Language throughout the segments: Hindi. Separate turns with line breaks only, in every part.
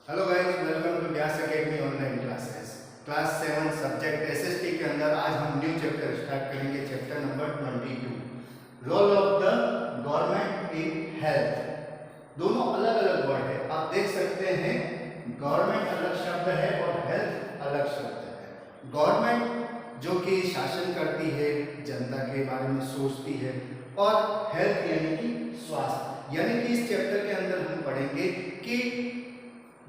Hello guys, welcome to Vyas academy online classes. Class 7 subject SST के अंदर आज हम न्यू चैप्टर स्टार्ट करेंगे, chapter number 22, role of the government in health. दोनों अलग अलग वर्ड है, आप देख सकते हैं। गवर्नमेंट अलग शब्द है और हेल्थ अलग शब्द है। गवर्नमेंट जो कि शासन करती है, जनता के बारे में सोचती है, और हेल्थ यानी कि स्वास्थ्य। यानी कि इस चैप्टर के अंदर हम पढ़ेंगे कि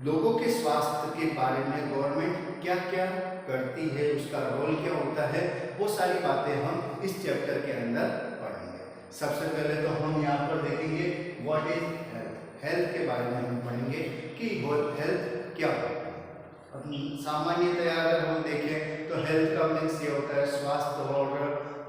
लोगों के स्वास्थ्य के बारे में गवर्नमेंट क्या क्या करती है, उसका रोल क्या होता है, वो सारी बातें हम इस चैप्टर के अंदर पढ़ेंगे। सबसे पहले तो हम यहाँ पर देखेंगे व्हाट इज हेल्थ। हेल्थ के बारे में हम पढ़ेंगे कि वो हेल्थ क्या होता है। अपनी सामान्यतया अगर हम देखें तो हेल्थ का मीन्स ये होता है स्वास्थ्य। और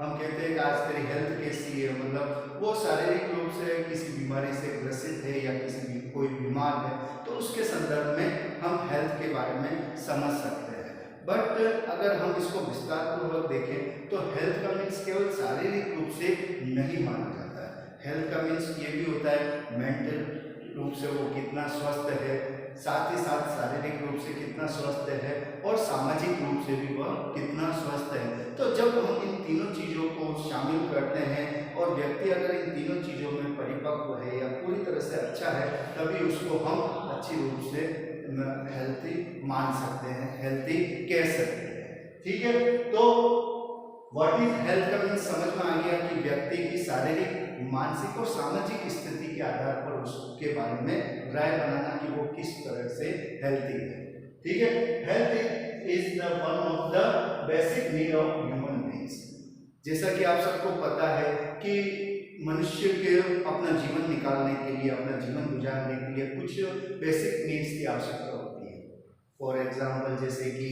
हम कहते हैं कि आज तेरी हेल्थ कैसी है, मतलब वो शारीरिक रूप से किसी बीमारी से ग्रसित है या किसी भी कोई बीमार है, तो उसके संदर्भ में हम हेल्थ के बारे में समझ सकते हैं। बट अगर हम इसको विस्तार पूर्वक देखें तो हेल्थ का मीन्स केवल शारीरिक रूप से नहीं माना जाता है। हेल्थ का मीन्स ये भी होता है मेंटल रूप से वो कितना स्वस्थ है, साथ ही साथ शारीरिक रूप से कितना स्वस्थ है, और सामाजिक रूप से भी वह कितना स्वस्थ है। तो जब हम इन तीनों चीज़ों को शामिल करते हैं और व्यक्ति अगर इन तीनों चीज़ों में परिपक्व है या पूरी तरह से अच्छा है, तभी उसको हम अच्छी रूप से हेल्थी मान सकते हैं, हेल्थी कह सकते हैं। ठीक है, तो व्हाट इज हेल्थ का मीन्स समझ में आ गया कि व्यक्ति की शारीरिक, मानसिक और सामाजिक स्थिति के आधार पर उसके बारे में राय बनाना कि वो किस तरह से हेल्थी है। ठीक है, health is the one of the basic need of human beings. जैसा कि आप सबको पता है कि मनुष्य के अपना जीवन निकालने के लिए, अपना जीवन गुजारने के लिए कुछ बेसिक नीड्स की आवश्यकता होती है। फॉर एग्जाम्पल, जैसे कि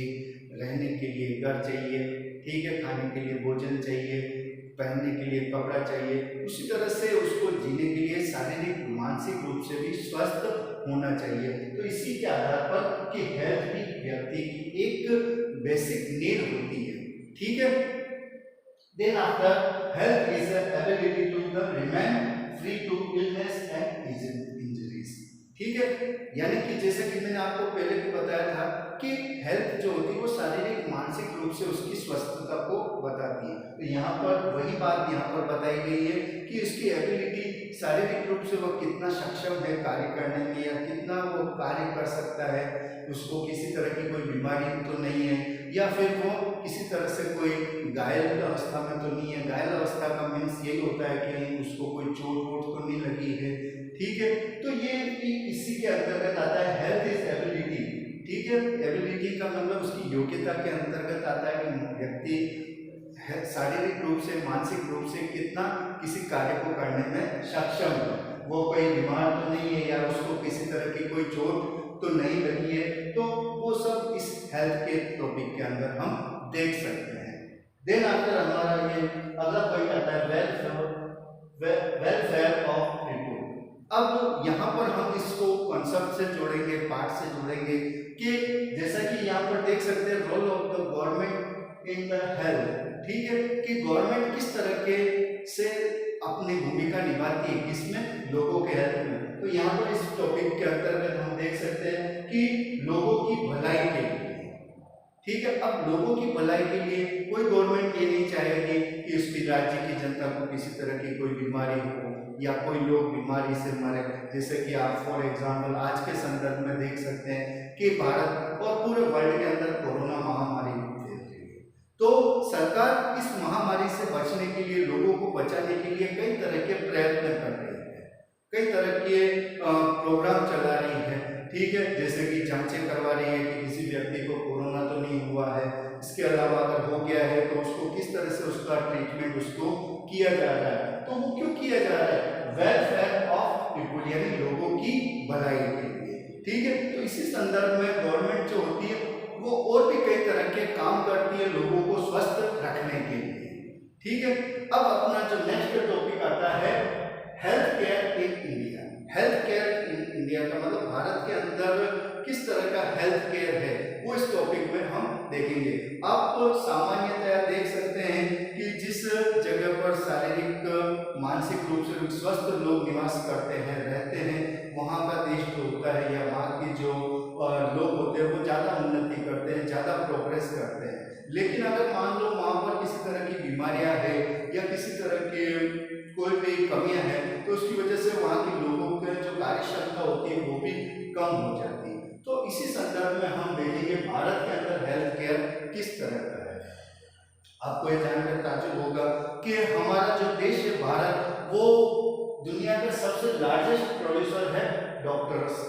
रहने के लिए घर चाहिए, ठीक है, खाने के लिए भोजन चाहिए, पहनने के लिए कपड़ा चाहिए। उसी तरह से उसको जीने के लिए शारीरिक मानसिक रूप से भी स्वस्थ होना चाहिए। तो इसी के आधार पर कि हेल्थ भी व्यक्ति की एक बेसिक नीड होती है। ठीक है, then after health is ability to remain free to illness and injuries. ठीक है, यानी कि जैसे कि मैंने आपको पहले भी बताया था कि हेल्थ जो होती है वो शारीरिक मानसिक रूप से उसकी स्वस्थता को बताती है। तो यहाँ पर वही बात यहाँ पर बताई गई है कि उसकी एबिलिटी, शारीरिक रूप से वो कितना सक्षम है कार्य करने में, या कितना वो कार्य कर सकता है, उसको किसी तरह की कोई बीमारी तो नहीं है, या फिर वो किसी तरह से कोई घायल अवस्था में तो नहीं है। घायल अवस्था का मीन्स यही होता है कि उसको कोई चोट वोट तो नहीं लगी है। ठीक है, तो ये इसी के अंतर्गत आता है हेल्थ इज एबिलिटी। ठीक है, एबिलिटी का मतलब उसकी योग्यता के अंतर्गत आता है कि व्यक्ति शारीरिक रूप से, मानसिक रूप से कितना किसी कार्य को करने में सक्षम है। वो कोई बीमार तो नहीं है या उसको किसी तरह की कोई चोट तो नहीं लगी है। तो वो सब इस हेल्थ के टॉपिक के अंदर हम देख सकते हैं। देन आफ्टर हमारा ये अगला पॉइंट आता है वेलफेयर ऑफ पीपल। अब यहाँ पर हम इसको कॉन्सेप्ट से जोड़ेंगे, पार्ट से जोड़ेंगे कि जैसा कि यहाँ पर देख सकते हैं role of the government in the health. ठीक है, कि गवर्नमेंट किस तरह के से अपनी भूमिका निभाती है, किसमें, लोगों के हेल्थ में। तो यहाँ पर इस टॉपिक के अंतर्गत हम देख सकते हैं कि लोगों की भलाई के लिए। ठीक है, अब लोगों की भलाई के लिए कोई गवर्नमेंट ये नहीं चाहेगी कि उसकी राज्य की जनता को किसी तरह की कोई बीमारी हो या कोई लोग बीमारी से मरे। जैसे कि आप फॉर एग्जाम्पल आज के संदर्भ में देख सकते हैं कि भारत और पूरे वर्ल्ड के अंदर कोरोना महामारी फैल रही है। तो सरकार इस महामारी से बचने के लिए, लोगों को बचाने के लिए कई तरह के प्रयत्न कर रही है, कई तरह के प्रोग्राम चला रही है। ठीक है, जैसे कि जांचें करवा रही है कि किसी व्यक्ति को कोरोना तो नहीं हुआ है। इसके अलावा अगर हो गया है तो उसको किस तरह से उसका ट्रीटमेंट उसको किया जा रहा है। तो वो क्यों किया जा रहा है? वेलफेयर ऑफ पीपल, यानी लोगों की भलाई के लिए। ठीक है, तो इसी संदर्भ में गवर्नमेंट जो होती है वो और भी कई तरह के काम करती है लोगों को स्वस्थ रखने के लिए। ठीक है, अब अपना जो नेक्स्ट टॉपिक आता है health care in India. Health care in India का मतलब भारत के अंदर किस तरह का हेल्थ केयर है, वो इस टॉपिक में हम देखेंगे। आप सामान्यतया देख सकते हैं कि जिस जगह पर शारीरिक, मानसिक रूप से स्वस्थ लोग निवास करते हैं, रहते हैं, वहाँ का देश जो होता है या वहाँ की जो लेकिन अगर मान लो वहाँ पर किसी तरह की बीमारियां है या किसी तरह के कोई भी कमियां हैं, तो उसकी वजह से वहाँ के लोगों की जो कार्य क्षमता होती है वो भी कम हो जाती है। तो इसी संदर्भ में हम देखेंगे भारत के अंदर हेल्थ केयर किस तरह का है। आपको ये जानकर ताज्जुब होगा कि हमारा जो देश है भारत, वो दुनिया का सबसे लार्जेस्ट प्रोड्यूसर है डॉक्टर्स।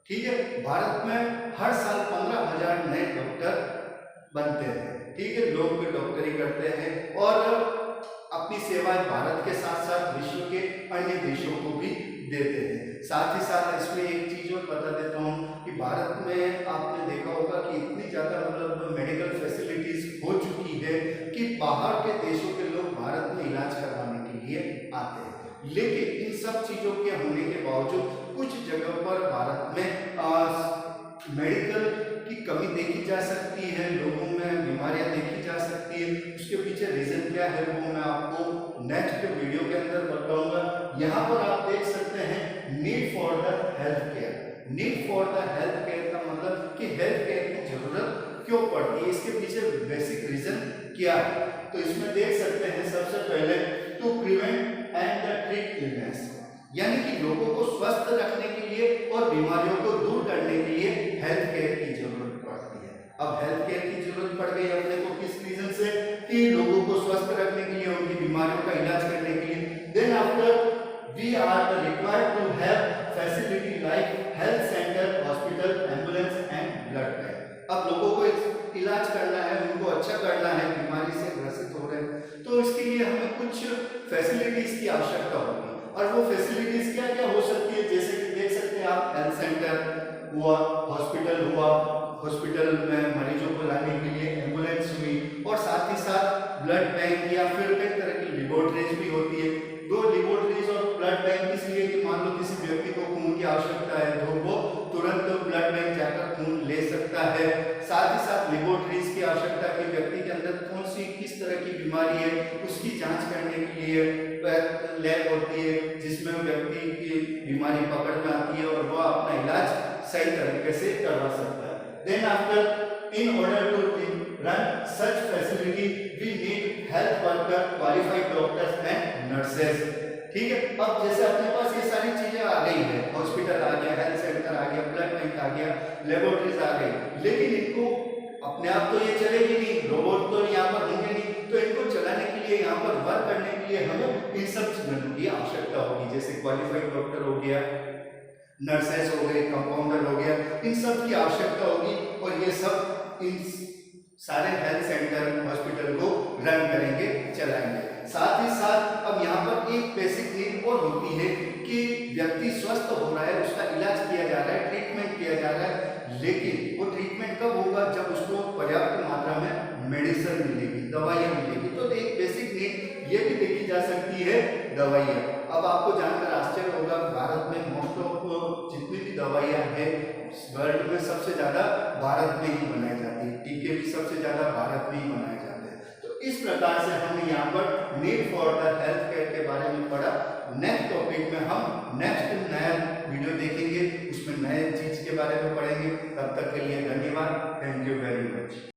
ठीक है, भारत में हर साल 15,000 नए डॉक्टर बनते हैं। ठीक है, लोग भी डॉक्टरी करते हैं और अपनी सेवाएं भारत के साथ साथ विश्व के अन्य देशों को भी देते हैं। साथ ही साथ इसमें एक चीज और बता देता हूँ कि भारत में आपने देखा होगा कि इतनी ज्यादा मतलब मेडिकल फैसिलिटीज हो चुकी है कि बाहर के देशों के लोग भारत में इलाज करवाने के लिए आते हैं। लेकिन इन सब चीजों के होने के बावजूद कुछ जगह पर भारत में मेडिकल की कमी देखी जा सकती है, लोगों में बीमारियां देखी जा सकती है। उसके पीछे रीजन क्या है वो मैं आपको नेक्स्ट वीडियो के अंदर बताऊंगा। यहाँ पर आप देख सकते हैं need for the health care. Need for the health care का मतलब कि हेल्थ केयर की जरूरत क्यों पड़ती है, इसके पीछे बेसिक रीजन क्या है। तो इसमें देख सकते हैं सबसे पहले to prevent and treat illness, यानी कि लोगों को स्वस्थ रखने के लिए और बीमारियों को दूर करने के लिए हेल्थ केयर की जरूरत पड़ती है। अब हेल्थ केयर की जरूरत पड़ गई अपने को किस रीजन से, कि लोगों को स्वस्थ रखने के लिए, उनकी बीमारियों का इलाज करने के लिए। Then after we are required to have facility like health centre, hospital, ambulance and blood bank. अब लोगों को इलाज करना है, उनको अच्छा करना है, बीमारी से ग्रसित हो रहे हैं, तो इसके लिए हमें कुछ फैसिलिटीज की आवश्यकता होगी। और वो फैसिलिटीज क्या क्या हो सकती है, जैसे कि देख सकते हैं आप हेल्थ सेंटर हुआ, हॉस्पिटल हुआ, हॉस्पिटल में मरीजों को लाने के लिए एम्बुलेंस हुई, और साथ ही साथ ब्लड बैंक या फिर कई तरह की लेबोरेटरीज भी होती है। दो लेबोरेटरीज और ब्लड बैंक इसलिए कि मान लो किसी व्यक्ति को खून की आवश्यकता है तो वो तुरंत ब्लड बैंक जाकर खून ले सकता है। साथ ही साथ लेबोरेटरीज की आवश्यकता कि व्यक्ति के अंदर कौन सी किस तरह की बीमारी है उसकी जांच करने के लिए लैब होती है, जिसमें व्यक्ति की बीमारी पकड़ में आती है और वह अपना इलाज सही तरीके से करवा सकता है। Then after in order to run such facility we need health worker, qualified doctors and nurses. ठीक है, अब जैसे अपने पास ये सारी चीजें आ गई है, हॉस्पिटल आ गया, हेल्थ सेंटर आ गया, ब्लड बैंक आ गया, लेबोरेटरीज आ गई, लेकिन इनको अपने आप तो ये चलेगी नहीं, रोबोट तो यहाँ पर होंगे नहीं, तो इनको चलाने के लिए, यहाँ पर वर्क करने के लिए हमें इन सब चीजों की आवश्यकता होगी। जैसे क्वालिफाइड डॉक्टर हो गया, नर्सेस हो गए, कंपाउंडर हो गया, इन सब की आवश्यकता होगी और ये सब इन सारे हेल्थ सेंटर, हॉस्पिटल को रन करेंगे, चलाएंगे। साथ ही साथ अब यहाँ पर एक बेसिक नीड और होती है कि व्यक्ति स्वस्थ हो रहा है, उसका इलाज किया जा रहा है, ट्रीटमेंट किया जा रहा है, लेकिन वो ट्रीटमेंट कब होगा, जब उसको पर्याप्त मात्रा में मेडिसिन मिलेगी, दवाइयाँ मिलेगी। तो एक बेसिक नीड ये भी देखी जा सकती है, दवाइयाँ। अब आपको जानकर आश्चर्य होगा, भारत में मोस्ट ऑफ जितनी भी दवाइयाँ हैं वर्ल्ड में सबसे ज्यादा भारत में ही बनाई जाती है, टीके भी सबसे ज्यादा भारत में ही बनाए जाते हैं। तो इस प्रकार से हमने यहाँ पर need for the health care के बारे में पढ़ा। नेक्स्ट टॉपिक में हम नेक्स्ट नया वीडियो देखेंगे, उसमें नए चीज के बारे में पढ़ेंगे। तब तक के लिए धन्यवाद, थैंक यू वेरी मच।